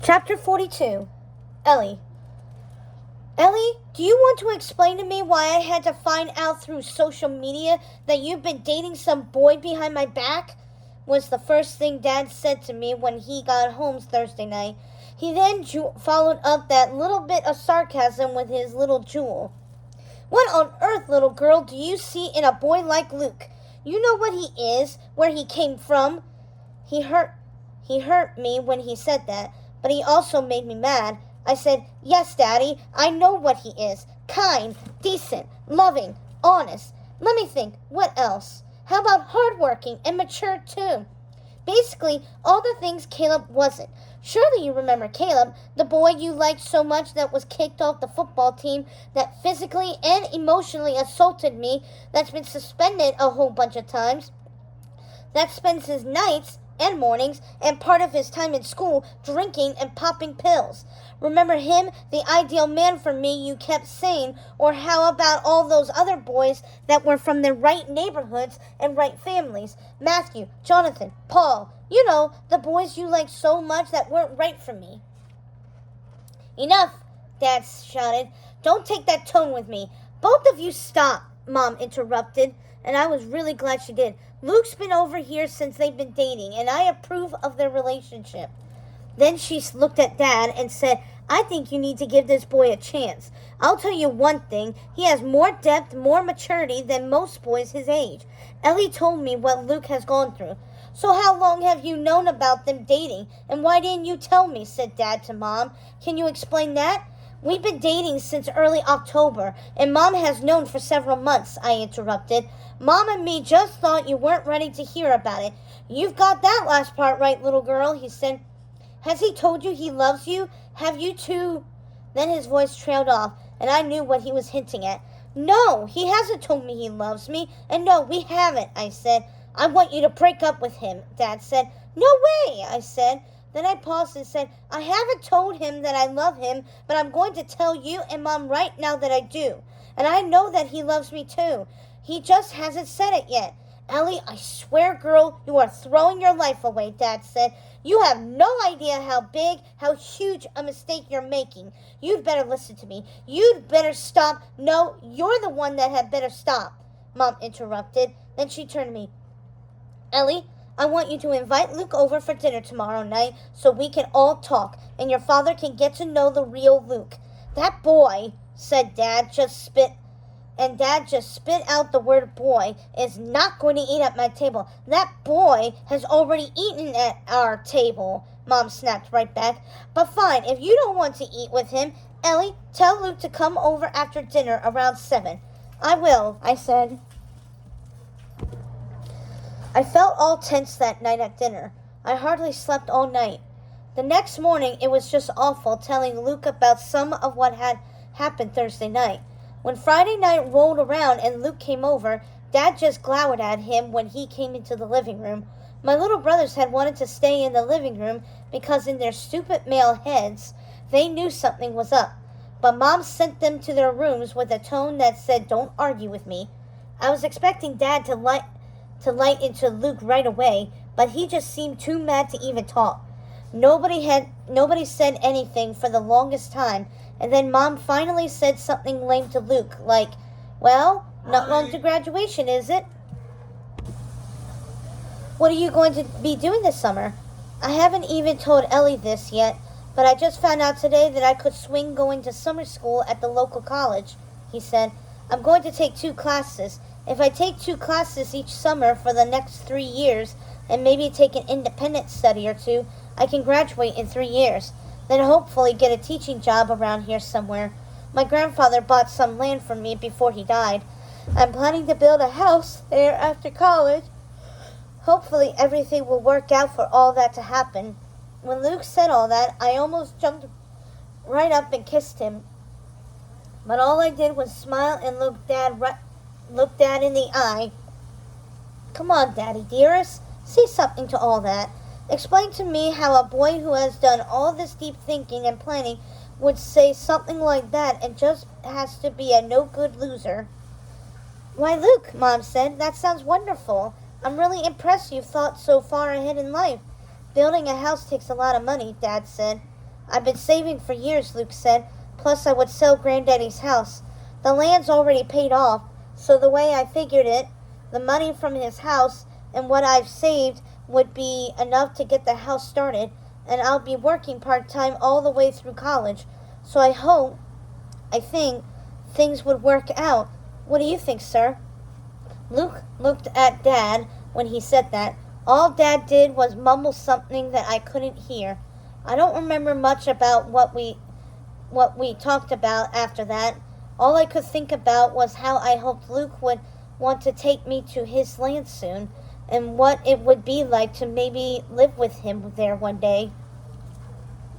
Chapter 42. Ellie. Ellie, do you want to explain to me why I had to find out through social media that you've been dating some boy behind my back? Was the first thing Dad said to me when he got home Thursday night. He then followed up that little bit of sarcasm with his little jewel. What on earth, little girl, do you see in a boy like Luke? You know what he is, where he came from. He hurt me when he said that, but he also made me mad. I said, yes, Daddy, I know what he is. Kind, decent, loving, honest. Let me think, what else? How about hardworking and mature too? Basically, all the things Caleb wasn't. Surely you remember Caleb, the boy you liked so much that was kicked off the football team, that physically and emotionally assaulted me, that's been suspended a whole bunch of times, that spends his nights and mornings and part of his time in school drinking and popping pills. Remember him, the ideal man for me you kept saying? Or how about all those other boys that were from the right neighborhoods and right families? Matthew, Jonathan, Paul, you know, the boys you liked so much that weren't right for me. Enough, Dad shouted. Don't take that tone with me. Both of you stop, Mom interrupted, and I was really glad she did. Luke's been over here since they've been dating, and I approve of their relationship. Then she looked at Dad and said, I think you need to give this boy a chance. I'll tell you one thing, he has more depth, more maturity than most boys his age. Ellie told me what Luke has gone through. So how long have you known about them dating, and why didn't you tell me, said Dad to Mom. Can you explain that? We've been dating since early October, and Mom has known for several months, I interrupted. Mom and me just thought you weren't ready to hear about it. You've got that last part right, little girl, he said. Has he told you he loves you? Have you two? Then his voice trailed off, and I knew what he was hinting at. No, he hasn't told me he loves me, and no, we haven't, I said. I want you to break up with him, Dad said. No way, I said. Then I paused and said, I haven't told him that I love him, but I'm going to tell you and Mom right now that I do. And I know that he loves me too. He just hasn't said it yet. Ellie, I swear, girl, you are throwing your life away, Dad said. You have no idea how big, how huge a mistake you're making. You'd better listen to me. You'd better stop. No, you're the one that had better stop, Mom interrupted. Then she turned to me. Ellie, I want you to invite Luke over for dinner tomorrow night so we can all talk and your father can get to know the real Luke. That boy, said Dad, just spit out the word boy, is not going to eat at my table. That boy has already eaten at our table, Mom snapped right back. But fine, if you don't want to eat with him, Ellie, tell Luke to come over after dinner around 7. I will, I said. I felt all tense that night at dinner. I hardly slept all night. The next morning, it was just awful telling Luke about some of what had happened Thursday night. When Friday night rolled around and Luke came over, Dad just glowered at him when he came into the living room. My little brothers had wanted to stay in the living room because in their stupid male heads, they knew something was up. But Mom sent them to their rooms with a tone that said, don't argue with me. I was expecting Dad to light into Luke right away, but he just seemed too mad to even talk. Nobody said anything for the longest time, and then Mom finally said something lame to Luke, like, well, not long to graduation, is it? What are you going to be doing this summer? I haven't even told Ellie this yet, but I just found out today that I could swing going to summer school at the local college, he said. I'm going to take 2 classes. If I take 2 classes each summer for the next 3 years, and maybe take an independent study or 2, I can graduate in 3 years. Then hopefully get a teaching job around here somewhere. My grandfather bought some land from me before he died. I'm planning to build a house there after college. Hopefully everything will work out for all that to happen. When Luke said all that, I almost jumped right up and kissed him. But all I did was smile and look Dad in the eye. Come on, Daddy dearest, say something to all that. Explain to me how a boy who has done all this deep thinking and planning would say something like that and just has to be a no-good loser. Why, Luke, Mom said, that sounds wonderful. I'm really impressed you've thought so far ahead in life. Building a house takes a lot of money, Dad said. I've been saving for years, Luke said. Plus, I would sell Granddaddy's house. The land's already paid off, so the way I figured it, the money from his house and what I've saved would be enough to get the house started, and I'll be working part-time all the way through college. So I think, things would work out. What do you think, sir? Luke looked at Dad when he said that. All Dad did was mumble something that I couldn't hear. I don't remember much about what we talked about after that. All I could think about was how I hoped Luke would want to take me to his land soon, and what it would be like to maybe live with him there one day.